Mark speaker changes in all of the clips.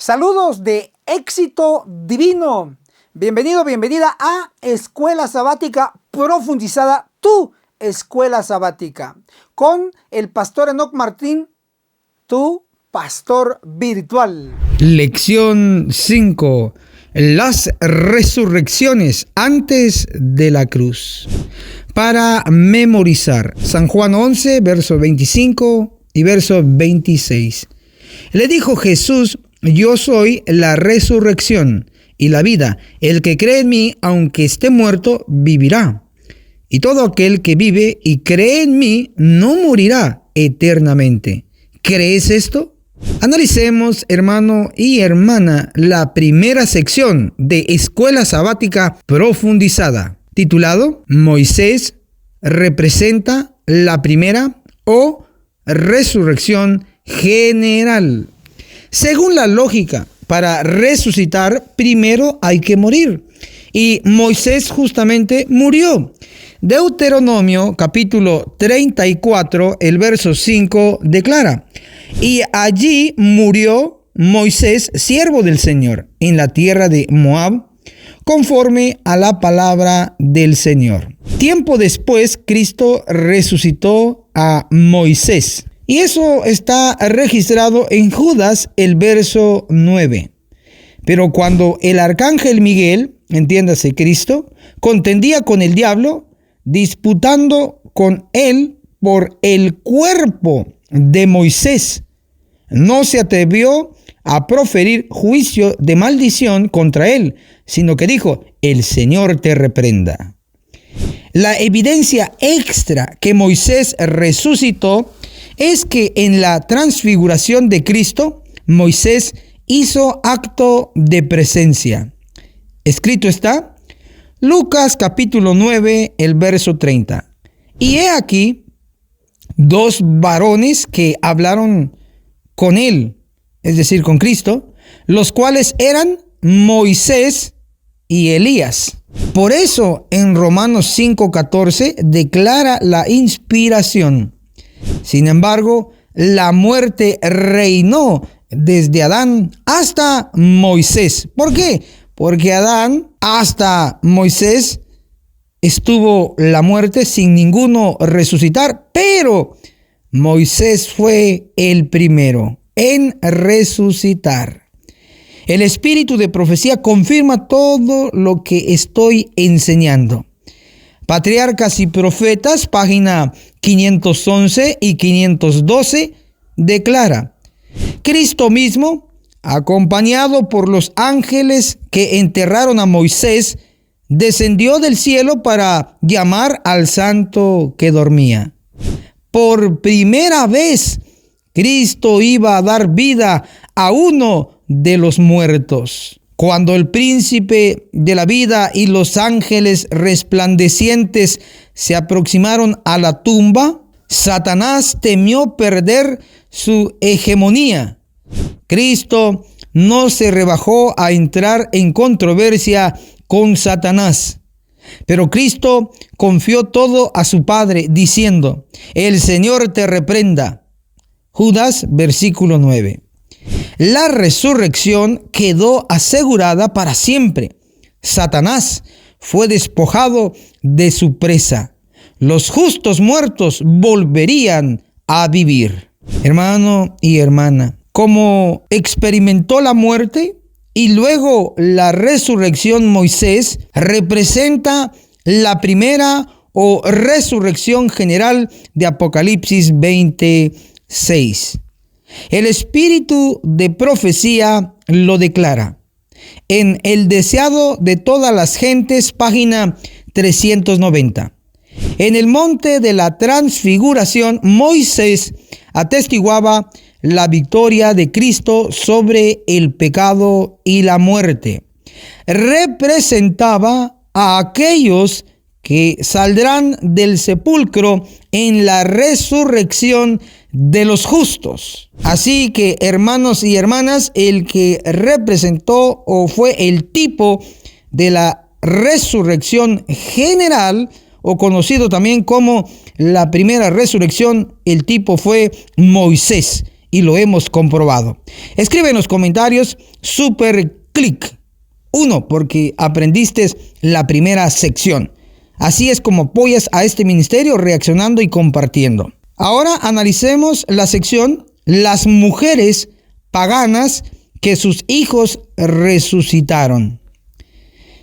Speaker 1: Saludos de éxito divino. Bienvenido, bienvenida a Escuela Sabática Profundizada, tu escuela sabática, con el pastor Enoc Martín, tu pastor virtual.
Speaker 2: Lección 5. Las resurrecciones antes de la cruz. Para memorizar, San Juan 11, verso 25 y verso 26. Le dijo Jesús: yo soy la resurrección y la vida. El que cree en mí, aunque esté muerto, vivirá. Y todo aquel que vive y cree en mí, no morirá eternamente. ¿Crees esto? Analicemos, hermano y hermana, la primera sección de Escuela Sabática Profundizada, titulado Moisés representa la primera o resurrección general. Según la lógica, para resucitar primero hay que morir. Y Moisés justamente murió. Deuteronomio capítulo 34, el verso 5 declara: y allí murió Moisés, siervo del Señor, en la tierra de Moab, conforme a la palabra del Señor. Tiempo después, Cristo resucitó a Moisés. Y eso está registrado en Judas, el verso 9. Pero cuando el arcángel Miguel, entiéndase Cristo, contendía con el diablo, disputando con él por el cuerpo de Moisés, no se atrevió a proferir juicio de maldición contra él, sino que dijo: el Señor te reprenda. La evidencia extra que Moisés resucitó es que en la transfiguración de Cristo, Moisés hizo acto de presencia. Escrito está, Lucas capítulo 9, el verso 30. Y he aquí dos varones que hablaron con él, es decir, con Cristo, los cuales eran Moisés y Elías. Por eso en Romanos 5:14 declara la inspiración. Sin embargo, la muerte reinó desde Adán hasta Moisés. ¿Por qué? Porque Adán hasta Moisés estuvo la muerte sin ninguno resucitar, pero Moisés fue el primero en resucitar. El espíritu de profecía confirma todo lo que estoy enseñando. Patriarcas y Profetas, página 511 y 512, declara: Cristo mismo, acompañado por los ángeles que enterraron a Moisés, descendió del cielo para llamar al santo que dormía. Por primera vez, Cristo iba a dar vida a uno de los muertos. Cuando el príncipe de la vida y los ángeles resplandecientes se aproximaron a la tumba, Satanás temió perder su hegemonía. Cristo no se rebajó a entrar en controversia con Satanás, pero Cristo confió todo a su Padre, diciendo: el Señor te reprenda. Judas, versículo 9. La resurrección quedó asegurada para siempre. Satanás fue despojado de su presa. Los justos muertos volverían a vivir. Hermano y hermana, como experimentó la muerte y luego la resurrección Moisés, representa la primera o resurrección general de Apocalipsis 26. El espíritu de profecía lo declara. En El deseado de todas las gentes, página 390. En el monte de la transfiguración, Moisés atestiguaba la victoria de Cristo sobre el pecado y la muerte. Representaba a aquellos que saldrán del sepulcro en la resurrección de los justos. Así que, hermanos y hermanas, el que representó o fue el tipo de la resurrección general, o conocido también como la primera resurrección, el tipo fue Moisés. y lo hemos comprobado. Escribe en los comentarios super clic 1 porque aprendiste la primera sección. Así es como apoyas a este ministerio reaccionando y compartiendo. Ahora analicemos la sección las mujeres paganas que sus hijos resucitaron.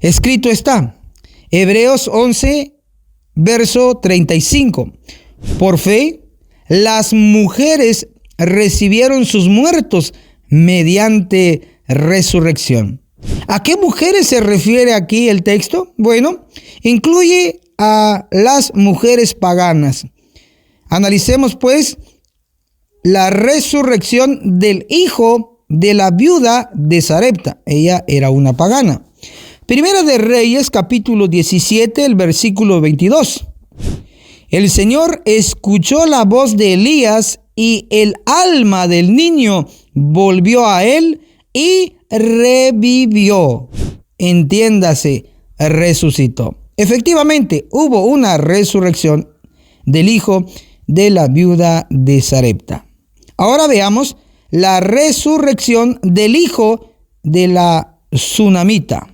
Speaker 2: Escrito está, Hebreos 11, verso 35. Por fe, las mujeres recibieron sus muertos mediante resurrección. ¿A qué mujeres se refiere aquí el texto? Bueno, incluye a las mujeres paganas. Analicemos pues la resurrección del hijo de la viuda de Sarepta. Ella era una pagana. Primera de Reyes, capítulo 17, el versículo 22. El Señor escuchó la voz de Elías y el alma del niño volvió a él y revivió. Entiéndase, resucitó. Efectivamente, hubo una resurrección del hijo de la viuda de Sarepta. Ahora veamos la resurrección del hijo de la Sunamita.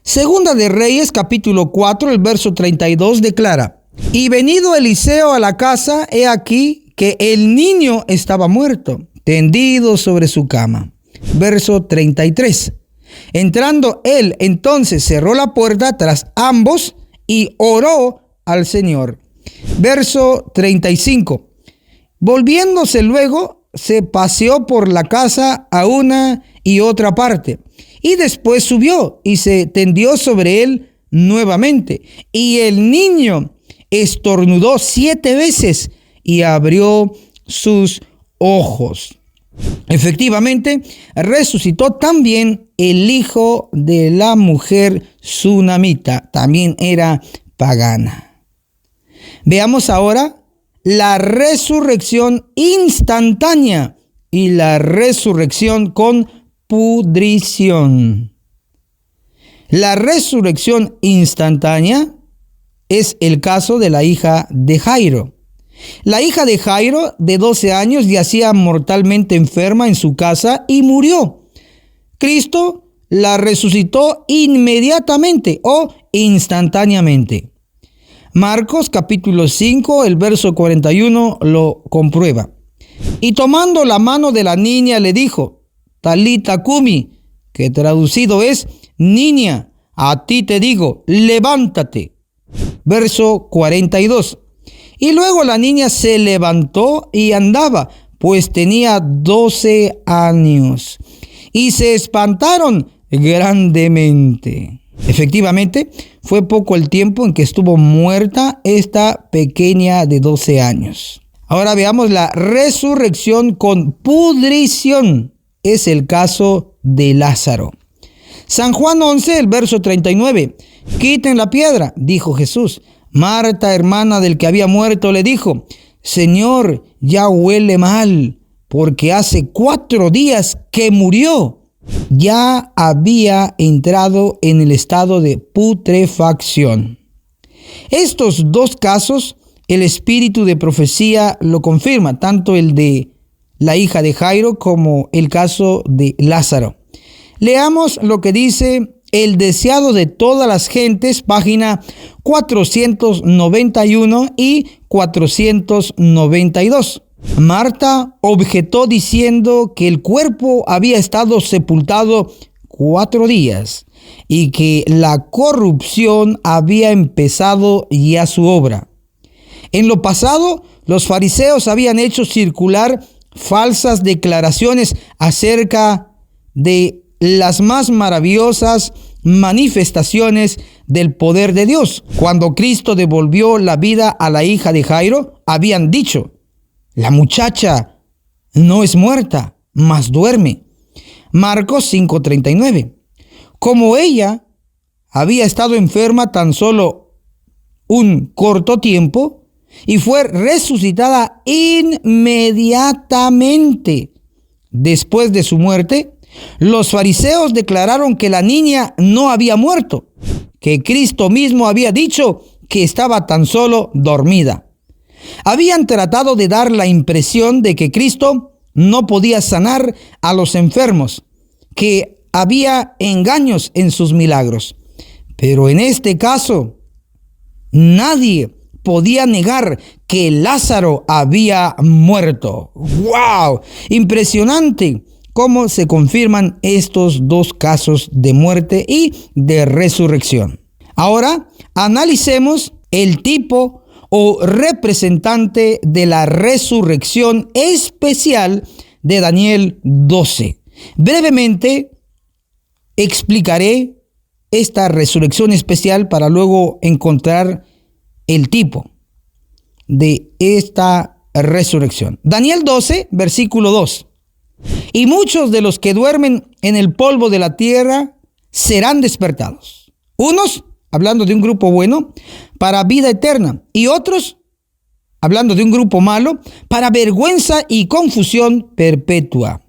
Speaker 2: Segunda de Reyes, capítulo 4, el verso 32 declara: Y venido Eliseo a la casa, he aquí que el niño estaba muerto, tendido sobre su cama. Verso 33. Entrando él, entonces cerró la puerta tras ambos y oró al Señor. Verso 35. Volviéndose luego, se paseó por la casa a una y otra parte, y después subió y se tendió sobre él nuevamente. Y el niño estornudó 7 veces y abrió sus ojos. Efectivamente, resucitó también el hijo de la mujer Sunamita, también era pagana. Veamos ahora la resurrección instantánea y la resurrección con pudrición. La resurrección instantánea es el caso de la hija de Jairo. La hija de Jairo, de 12 años, yacía mortalmente enferma en su casa y murió. Cristo la resucitó inmediatamente o instantáneamente. Marcos capítulo 5, el verso 41 lo comprueba. Y tomando la mano de la niña le dijo: Talita cumi, que traducido es: niña, a ti te digo, levántate. Verso 42. Y luego la niña se levantó y andaba, pues tenía 12 años. Y se espantaron grandemente. Efectivamente, fue poco el tiempo en que estuvo muerta esta pequeña de 12 años. Ahora veamos la resurrección con pudrición. Es el caso de Lázaro. San Juan 11, el verso 39. Quiten la piedra, dijo Jesús. Marta, hermana del que había muerto, le dijo: Señor, ya huele mal, porque hace 4 días que murió. Ya había entrado en el estado de putrefacción. Estos 2 casos, el espíritu de profecía lo confirma, tanto el de la hija de Jairo como el caso de Lázaro. Leamos lo que dice El deseado de todas las gentes, página 491 y 492. Marta objetó diciendo que el cuerpo había estado sepultado 4 días y que la corrupción había empezado ya su obra. En lo pasado, los fariseos habían hecho circular falsas declaraciones acerca de las más maravillosas manifestaciones del poder de Dios. Cuando Cristo devolvió la vida a la hija de Jairo, habían dicho: la muchacha no es muerta, mas duerme. Marcos 5:39. Como ella había estado enferma tan solo un corto tiempo y fue resucitada inmediatamente después de su muerte, los fariseos declararon que la niña no había muerto, que Cristo mismo había dicho que estaba tan solo dormida. Habían tratado de dar la impresión de que Cristo no podía sanar a los enfermos, que había engaños en sus milagros. Pero en este caso, nadie podía negar que Lázaro había muerto. ¡Wow! Impresionante cómo se confirman estos dos casos de muerte y de resurrección. Ahora, analicemos el tipo o representante de la resurrección especial de Daniel 12. Brevemente explicaré esta resurrección especial para luego encontrar el tipo de esta resurrección. Daniel 12, versículo 2. Y muchos de los que duermen en el polvo de la tierra serán despertados. Unos, hablando de un grupo bueno, para vida eterna. Y otros, hablando de un grupo malo, para vergüenza y confusión perpetua.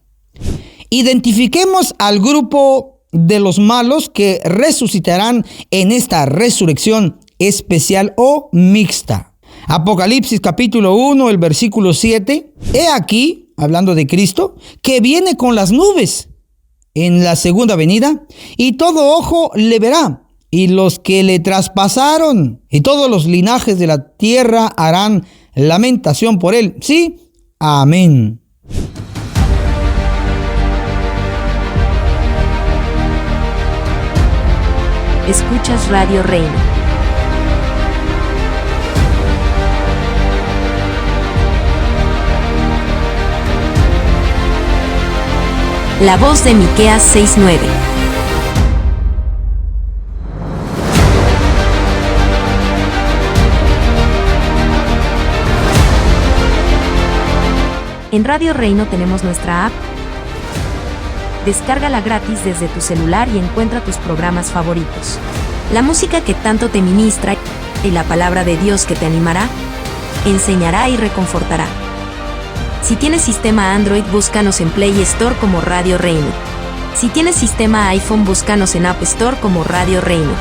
Speaker 2: Identifiquemos al grupo de los malos que resucitarán en esta resurrección especial o mixta. Apocalipsis capítulo 1, el versículo 7. He aquí, hablando de Cristo, que viene con las nubes en la segunda venida, y todo ojo le verá, y los que le traspasaron, y todos los linajes de la tierra harán lamentación por él. Sí, amén.
Speaker 3: Escuchas Radio Reino. La voz de Miqueas 6:9. En Radio Reino tenemos nuestra app. Descárgala gratis desde tu celular y encuentra tus programas favoritos. La música que tanto te ministra y la palabra de Dios que te animará, enseñará y reconfortará. Si tienes sistema Android, búscanos en Play Store como Radio Reino. Si tienes sistema iPhone, búscanos en App Store como Radio Reino.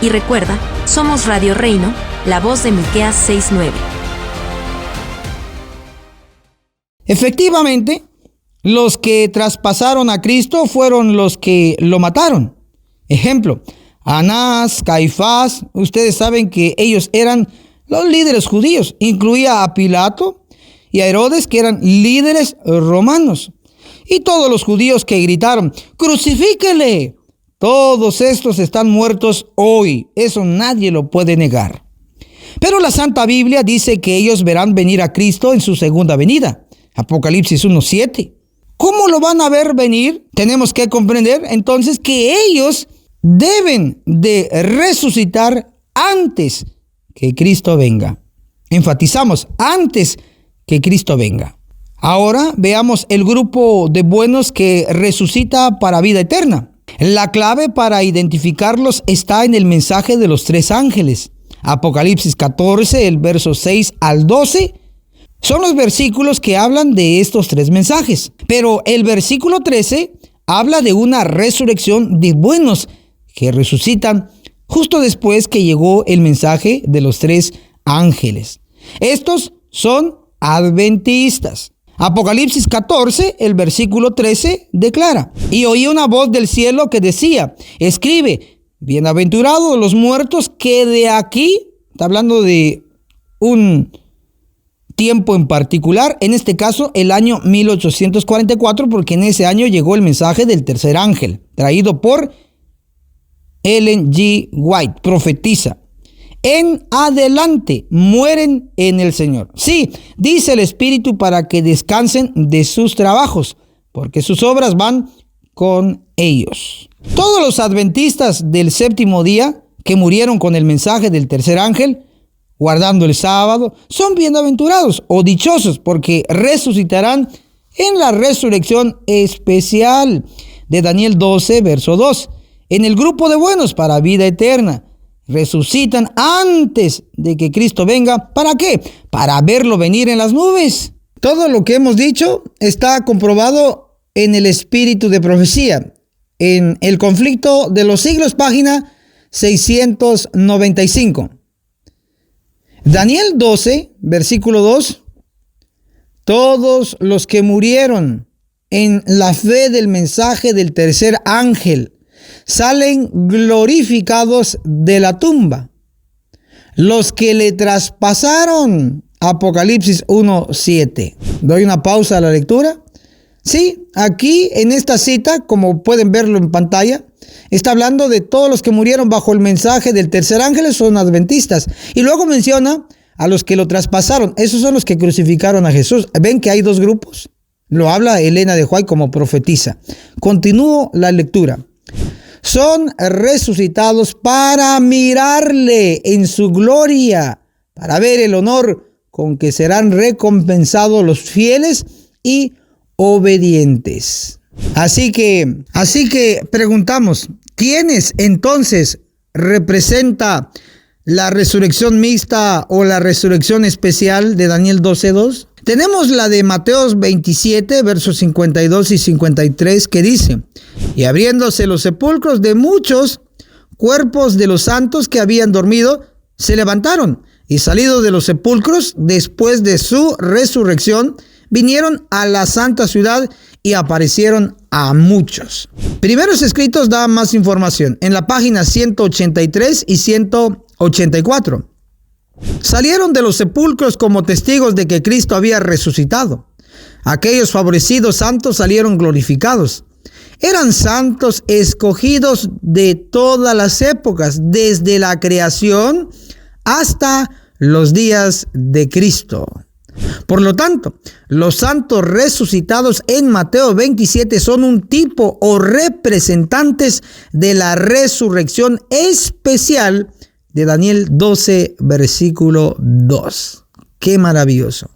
Speaker 3: Y recuerda, somos Radio Reino, la voz de Miqueas 6:9.
Speaker 2: Efectivamente, los que traspasaron a Cristo fueron los que lo mataron. Ejemplo, Anás, Caifás, ustedes saben que ellos eran los líderes judíos. Incluía a Pilato y a Herodes, que eran líderes romanos. Y todos los judíos que gritaron, ¡crucifíquele! Todos estos están muertos hoy. Eso nadie lo puede negar. Pero la Santa Biblia dice que ellos verán venir a Cristo en su segunda venida. Apocalipsis 1:7. ¿Cómo lo van a ver venir? Tenemos que comprender entonces que ellos deben de resucitar antes que Cristo venga. Enfatizamos, antes que Cristo venga. Ahora veamos el grupo de buenos que resucita para vida eterna. La clave para identificarlos está en el mensaje de los tres ángeles. Apocalipsis 14, el verso 6 al 12, son los versículos que hablan de estos tres mensajes. Pero el versículo 13 habla de una resurrección de buenos que resucitan justo después que llegó el mensaje de los tres ángeles. Estos son adventistas. Apocalipsis 14, el versículo 13 declara: y oí una voz del cielo que decía, escribe, bienaventurados los muertos que de aquí, está hablando de un tiempo en particular, en este caso el año 1844, porque en ese año llegó el mensaje del tercer ángel, traído por Ellen G. White, profetiza. En adelante mueren en el Señor. Sí, dice el Espíritu, para que descansen de sus trabajos, porque sus obras van con ellos. Todos los adventistas del séptimo día que murieron con el mensaje del tercer ángel, guardando el sábado, son bienaventurados o dichosos, porque resucitarán en la resurrección especial de Daniel 12, verso 2, en el grupo de buenos para vida eterna. Resucitan antes de que Cristo venga. ¿Para qué? Para verlo venir en las nubes. Todo lo que hemos dicho está comprobado en el espíritu de profecía, en El conflicto de los siglos, página 695. Daniel 12, versículo 2, Todos los que murieron en la fe del mensaje del tercer ángel salen glorificados de la tumba. Los que le traspasaron, Apocalipsis 1:7. ¿Doy una pausa a la lectura? Sí, aquí en esta cita, como pueden verlo en pantalla, está hablando de todos los que murieron bajo el mensaje del tercer ángel, son adventistas. Y luego menciona a los que lo traspasaron. Esos son los que crucificaron a Jesús. ¿Ven que hay dos grupos? Lo habla Elena de White como profetisa. Continúo la lectura. Son resucitados para mirarle en su gloria, para ver el honor con que serán recompensados los fieles y obedientes. Así que preguntamos, ¿quiénes entonces representa la resurrección mixta o la resurrección especial de Daniel 12:2? Tenemos la de Mateo 27, versos 52 y 53, que dice: y abriéndose los sepulcros de muchos cuerpos de los santos que habían dormido, se levantaron, y salidos de los sepulcros, después de su resurrección, vinieron a la santa ciudad y aparecieron a muchos. Primeros Escritos da más información en la página 183 y 184. Salieron de los sepulcros como testigos de que Cristo había resucitado. Aquellos favorecidos santos salieron glorificados. Eran santos escogidos de todas las épocas, desde la creación hasta los días de Cristo. Por lo tanto, los santos resucitados en Mateo 27 son un tipo o representantes de la resurrección especial de Daniel 12, versículo 2. ¡Qué maravilloso!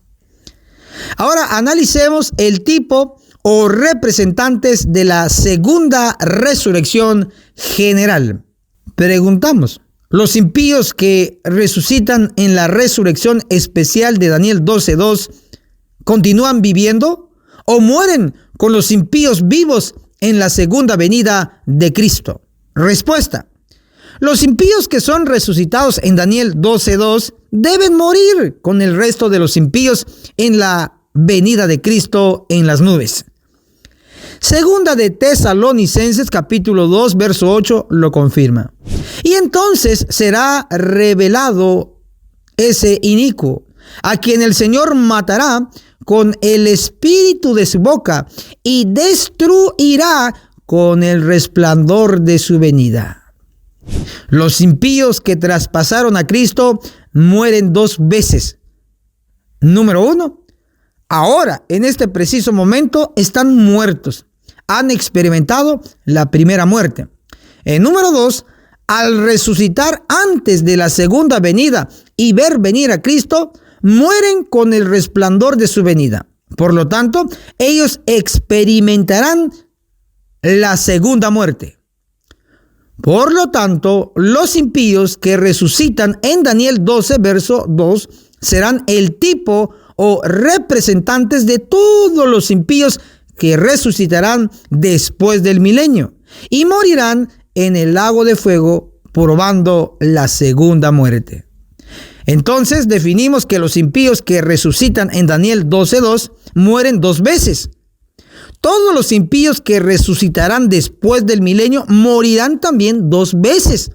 Speaker 2: Ahora analicemos el tipo o representantes de la segunda resurrección general. Preguntamos, ¿los impíos que resucitan en la resurrección especial de Daniel 12:2 continúan viviendo o mueren con los impíos vivos en la segunda venida de Cristo? Respuesta: los impíos que son resucitados en Daniel 12:2 deben morir con el resto de los impíos en la venida de Cristo en las nubes. Segunda de Tesalonicenses capítulo 2 verso 8 lo confirma. Y entonces será revelado ese inicuo, a quien el Señor matará con el espíritu de su boca y destruirá con el resplandor de su venida. Los impíos que traspasaron a Cristo mueren dos veces. Número 1, ahora, en este preciso momento, están muertos. Han experimentado la primera muerte. Número 2, al resucitar antes de la segunda venida y ver venir a Cristo, mueren con el resplandor de su venida. Por lo tanto, ellos experimentarán la segunda muerte. Por lo tanto, los impíos que resucitan en Daniel 12, verso 2, serán el tipo o representantes de todos los impíos que resucitarán después del milenio y morirán en el lago de fuego probando la segunda muerte. Entonces definimos que los impíos que resucitan en Daniel 12:2 mueren dos veces. Todos los impíos que resucitarán después del milenio morirán también dos veces.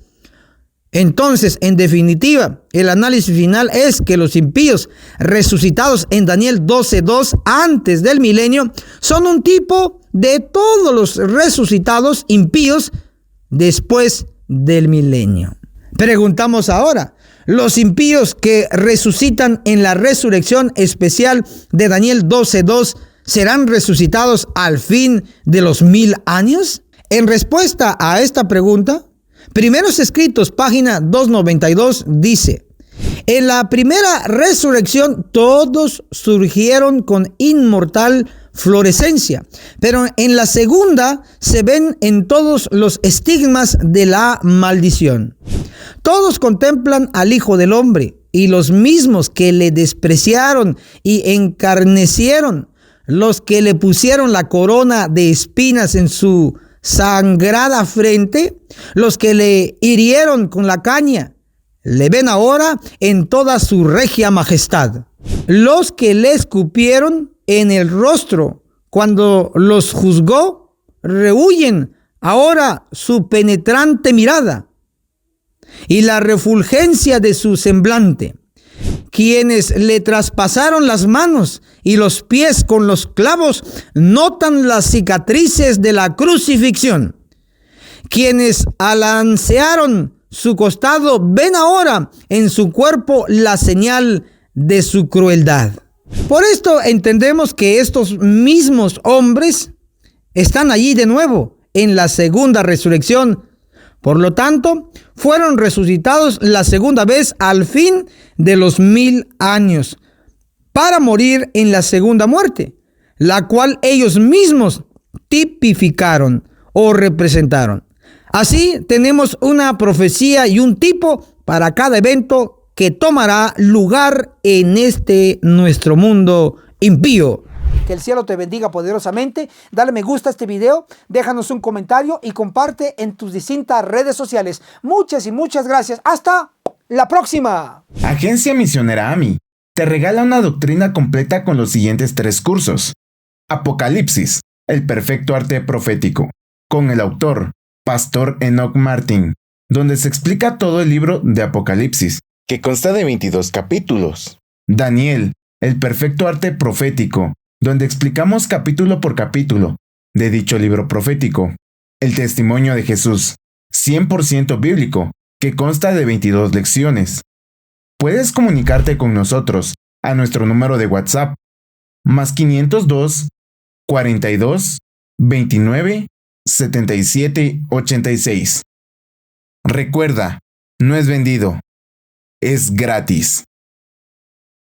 Speaker 2: Entonces, en definitiva, el análisis final es que los impíos resucitados en Daniel 12:2 antes del milenio son un tipo de todos los resucitados impíos después del milenio. Preguntamos ahora, ¿los impíos que resucitan en la resurrección especial de Daniel 12:2 serán resucitados al fin de los 1000 años? En respuesta a esta pregunta, Primeros Escritos, página 292, dice: en la primera resurrección todos surgieron con inmortal florescencia, pero en la segunda se ven en todos los estigmas de la maldición. Todos contemplan al Hijo del Hombre, y los mismos que le despreciaron y encarnecieron, los que le pusieron la corona de espinas en su sangrada frente, los que le hirieron con la caña, le ven ahora en toda su regia majestad. Los que le escupieron en el rostro cuando los juzgó, rehuyen ahora su penetrante mirada y la refulgencia de su semblante. Quienes le traspasaron las manos y los pies con los clavos notan las cicatrices de la crucifixión. Quienes alancearon su costado ven ahora en su cuerpo la señal de su crueldad. Por esto entendemos que estos mismos hombres están allí de nuevo en la segunda resurrección. Por lo tanto, fueron resucitados la segunda vez al fin de los 1000 años para morir en la segunda muerte, la cual ellos mismos tipificaron o representaron. Así tenemos una profecía y un tipo para cada evento que tomará lugar en este nuestro mundo impío.
Speaker 1: Que el cielo te bendiga poderosamente. Dale me gusta a este video, déjanos un comentario y comparte en tus distintas redes sociales. Muchas y muchas gracias. Hasta la próxima.
Speaker 4: Agencia Misionera AMI te regala una doctrina completa con los siguientes 3 cursos. Apocalipsis, el perfecto arte profético, con el autor, Pastor Enoch Martin, donde se explica todo el libro de Apocalipsis, que consta de 22 capítulos. Daniel, el perfecto arte profético, donde explicamos capítulo por capítulo de dicho libro profético. El testimonio de Jesús, 100% bíblico, que consta de 22 lecciones. Puedes comunicarte con nosotros a nuestro número de WhatsApp, más 502 42 29 77 86. Recuerda, no es vendido, es gratis.